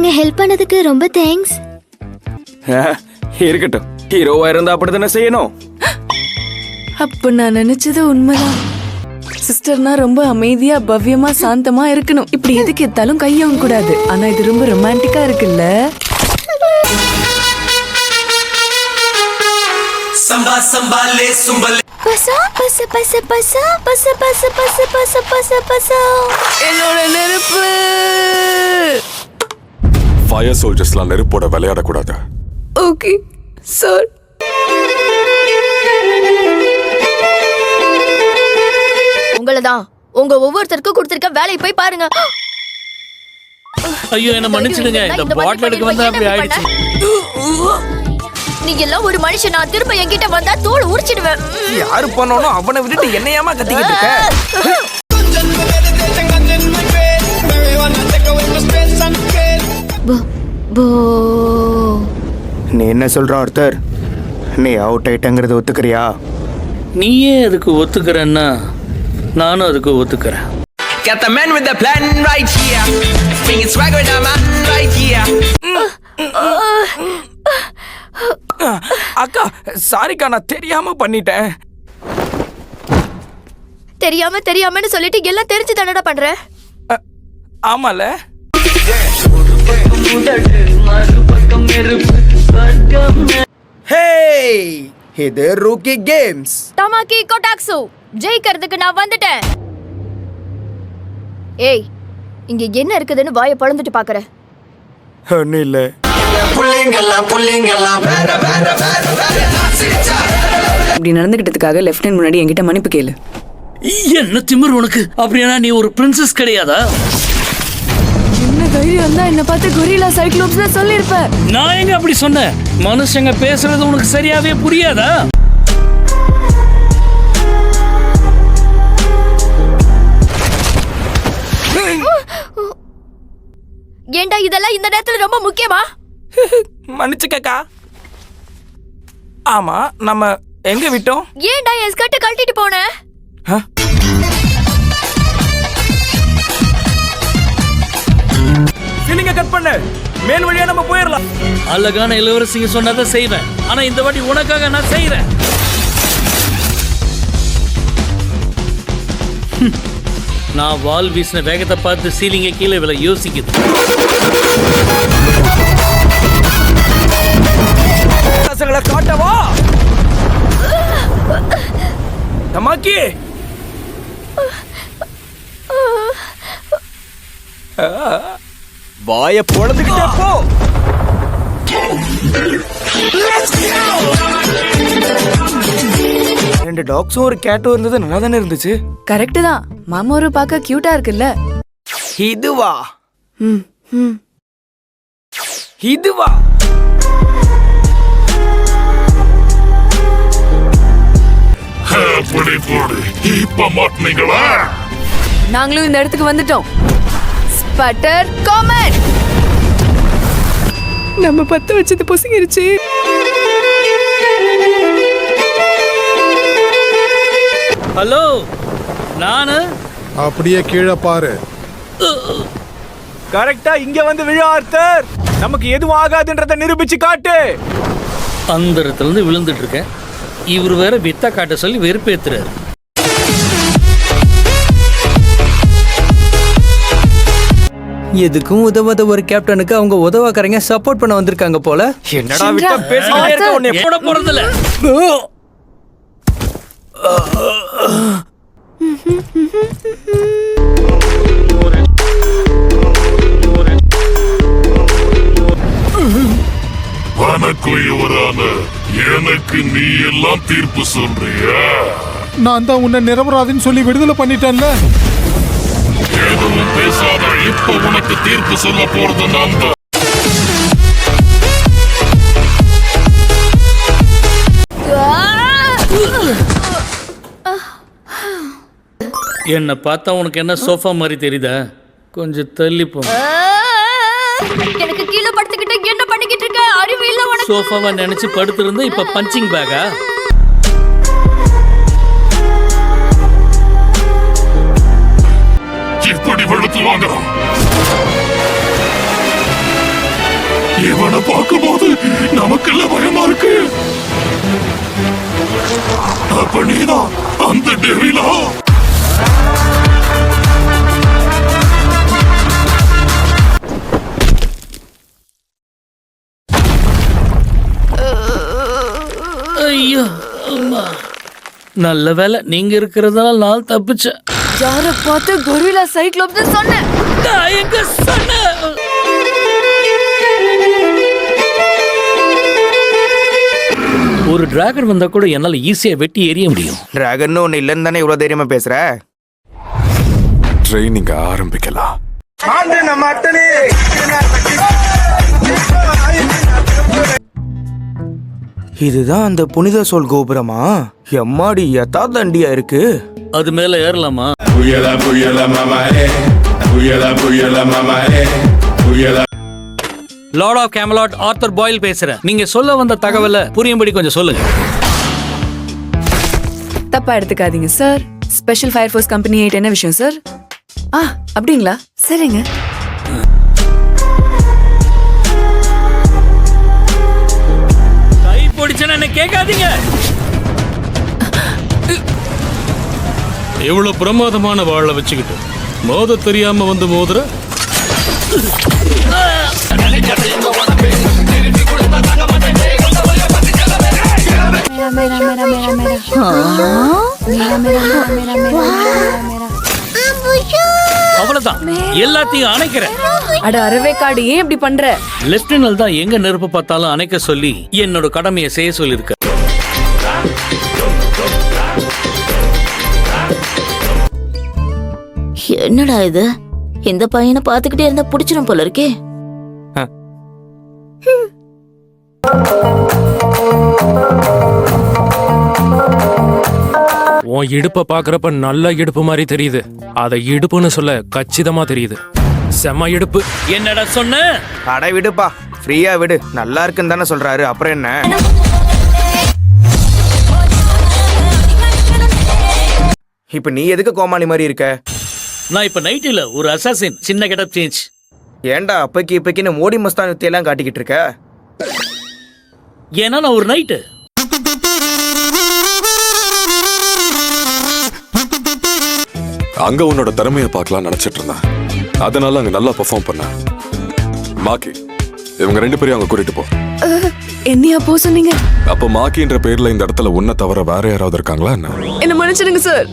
நீங்க ஹெல்ப் பண்ணதுக்கு ரொம்ப தேங்க்ஸ். இருக்கட்டும், ஹீரோவா இருந்தா அப்படித்தானே செய்யணும். அப்ப நான் நினைச்சது உண்மைதான். சிஸ்டர்னா ரொம்ப அமைதியா பவ்யமா சாந்தமா இருக்கணும். இப்படி எதுக்கு எத்தாலும் கையவும் கூடாது. ஆனா இது ரொம்ப ரொமான்டிக்கா இருக்குல்ல. என்னோட நெருப்பு. ஃபயர் சோல்ஜர்ஸ்லாம் நெருப்போட விளையாடக்கூடாது. Okay sir. உங்களதான் உங்க ஒவ்வொருத்தருக்கும் கொடுத்திருக்க வேலையை போய் பாருங்க. ஐயோ என்ன மன்னிச்சிடுங்க, இந்த பாட்டில் எடுக்க வந்தா அப்படி ஆயிடுச்சு. நீங்க எல்லாம் ஒரு மனுஷன். நான் திரும்ப என்கிட்ட வந்தா தோல் உரிச்சிடுவேன். யாரு பண்ணாலும் அவனை விட்டுட்டு என்னையாமா கத்திக்கிட்டு இருக்க? நீ என்ன சொல்ற ஆர்த்தர்? நீ அவுட் ஆயிட்டங்கிறத ஒத்துக்கிறியா? நீயே அதுக்கு ஒத்துக்கிறேன்னா நானும் அதுக்கு ஒத்துக்கிறேன். Got the man with the plan right here. Bringing swag with the man right here. அக்கா சாரிக்கா, நான் தெரியாம பண்ணிட்டேன். தெரியாமன்னு சொல்லிட்டு எல்லாம் தெரிஞ்சு தானடா பண்ற. ஆமால. ஹே, இது ரூக்கி கேம்ஸ். டமாக்கி கோடாக்சு ஜெயிக்கிறதுக்கு நான் வந்துட்டேன். ஏய், இங்க என்ன இருக்குதுன்னு வாயை பொளந்துட்டு பாக்குற? ஒன்னும் இல்ல. இப்படி நடந்துகிட்டதுக்காக லெப்டினன்ட் முன்னாடி என்கிட்ட மன்னிப்பு கேளு. என்ன திமிர் உனக்கு? அப்படின்னா நீ ஒரு பிரின்சஸ் கிடையாதா? என்ன தைரியம் தான் என்ன பார்த்து கொரில்லா சைக்ளோப்ஸ்ல சொல்லிருப்ப. நான் எங்க அப்படி சொன்னேன்? மனுஷங்க பேசுறது உனக்கு சரியாவே புரியாதா? ஏண்டா இதெல்லாம் இந்த நேரத்துல ரொம்ப முக்கியமா? மன்னிச்சுக்கக்கா. ஆமா, நம்ம எங்க விட்டோம்? ஏண்டா என் ஸ்கர்ட் கழட்டிட்டு போன? சீலிங்க கட் பண்ணு. மேல் வழியா நம்ம போயிரலாம். அழகான இளவரசிங்க சொன்னதை செய்வேன். ஆனா இந்த வாட்டி உனக்காக நான் செய்றேன். நான் வால் வீசின வேகத்தை பார்த்து சீலிங்க கீழே விழ யோசிக்குது. காட்டவா தமாக்கி? வாய பொழந்துக்கிட்டே போ. ரெண்டு டாக்ஸும் ஒரு கேட்டும் இருந்தது நல்லா தானே இருந்துச்சு. கரெக்ட் தான். மாமோரு பார்க்க கியூட்டா இருக்குல்ல. இதுவா? இதுவா? நாங்களும் இந்த இடத்துக்கு வந்துட்டோம். Sputter Comet. நம்ம பத்த வச்சது பொசுங்கிருச்சு. ஹலோ, நானு. அப்படியே கீழே பாரு. கரெக்டா இங்க வந்து விழு ஆர்த்தர். நமக்கு எதுவும் ஆகாதுன்றத நிரூபிச்சு காட்டு. அந்த இடத்துல இருந்து விழுந்துட்டு இருக்கேன். இவர் வேற வித்த காட்ட சொல்லி வெறுப்பேத்துறாரு. எதுக்கும் உதவாத ஒரு கேப்டனுக்கு அவங்க உதவாக்கறங்க சப்போர்ட் பண்ண வந்திருக்காங்க போல. என்னடா விட்ட பேசிட்டே இருக்க? உன்னை போட போறதில்ல. எனக்கு நீ எல்லாம் தீர்ப்பு சொல்றியா? நான் தான் உன்னை நிரபராதின்னு சொல்லி விடுதலை பண்ணிட்டேன்ல. எதுவும் பேசாத. இப்ப உனக்கு தீர்ப்பு சொல்ல போறது நான் தான். என்ன பார்த்தா உனக்கு என்ன சோஃபா மாதிரி தெரியுதா? கொஞ்சம் தள்ளி போ. எனக்கு கீழே படுத்துக்கிட்டு என்ன பண்ணிக்கிட்டு இருக்க? அறிவு இல்ல உனக்கு? சோஃபாவை நினைச்சு படுத்திருந்தா இப்ப பஞ்சிங் பேக்கா? இப்படி வெளுத்து வாங்குறோம். இவனை பார்க்கும்போது நமக்கெல்லாம் பயமா இருக்கு. அப்ப நீதான் அந்த டெவிலா? ஐயோ அம்மா. நல்ல வேலை நீங்க இருக்கிறதால நான் தப்பிச்சேன். யார பார்த்து கொரில்லா சைக்ளோப்ஸ் சொன்னேன். நான் எங்க சொன்னேன்? ஒரு டிராகன் வந்தா கூட என்னால ஈஸியா வெட்டி எறிய முடியும். டிராகன் ஒண்ணு இல்லன்னு தானே இவ்வளவு தைரியமா பேசுற? ட்ரைனிங் ஆரம்பிக்கலாம். இதுதான் அந்த புனித சொல் கோபுரமா? எம்மாடி எத்தா தண்டியா இருக்கு. அது மேல ஏறலாமா? லார்ட் ஆஃப் கேமலாட் ஆர்தர் பாயில் பேசுறேன். நீங்க சொல்ல வந்த தகவலை புரியும்படி கொஞ்சம் சொல்லுங்க. தப்பா எடுத்துக்காதீங்க sir. Special fire force company 8 என்ன விஷயம் சார்? அப்படிங்களா? சரிங்க. கை பிடிச்சேன்னு என்ன கேட்காதீங்க. எவ்வளவு பிரமாதமான வாழ வச்சுக்கிட்டு மோத தெரியாம வந்து மோதுற. அவ்வளவுதான், எல்லாத்தையும் அணைக்கிறேன். அட அரவேக்காடு, ஏன் இப்படி பண்ற? லெப்டினல் தான் எங்க நெருப்பு பார்த்தாலும் அணைக்க சொல்லி என்னோட கடமையை செய்ய சொல்லியிருக்க. என்னடா இது? இந்த பையனை பாத்துக்கிட்டே இருந்தா புடிச்சிடும் போல இருக்கே. உன் இடுப்பை பாக்குறப்ப நல்ல இடுப்பு மாதிரி தெரியுது. அதை இடுப்புன்னு சொல்ல கச்சிதமா தெரியுது. செம்ம இடுப்பு. என்னடா சொன்ன? அட விடுப்பா, ஃப்ரீயா விடு. நல்லா இருக்குன்னு தானே சொல்றாரு, அப்புறம் என்ன? இப்ப நீ எதுக்கு கோமாளி மாதிரி இருக்க? நான் இப்ப நைட் இல்ல, ஒரு அசாசின். சின்ன கெட்டப் சேஞ்ச். ஏன்டா இப்பைக்கு மோடி மஸ்தான் வித்தையெல்லாம் காட்டிக்கிட்டு இருக்க? ஏன்னா நான் ஒரு நைட்டு. அங்க உன்னோட திறமையை பார்க்கலாம் நினைச்சிட்டு இருந்தேன். அதனால அங்க நல்லா பெர்ஃபார்ம் பண்ண. மாக்கி, இவங்க 2 பேரையும் அங்க கூட்டிட்டு போ. என்னையா போ சொன்னீங்க? அப்ப மாக்கின்ற பேர்ல இந்த இடத்துல உன்னை தவிர வேற யாராவது இருக்காங்களா என்ன? என்ன மன்னிச்சிடுங்க சார்.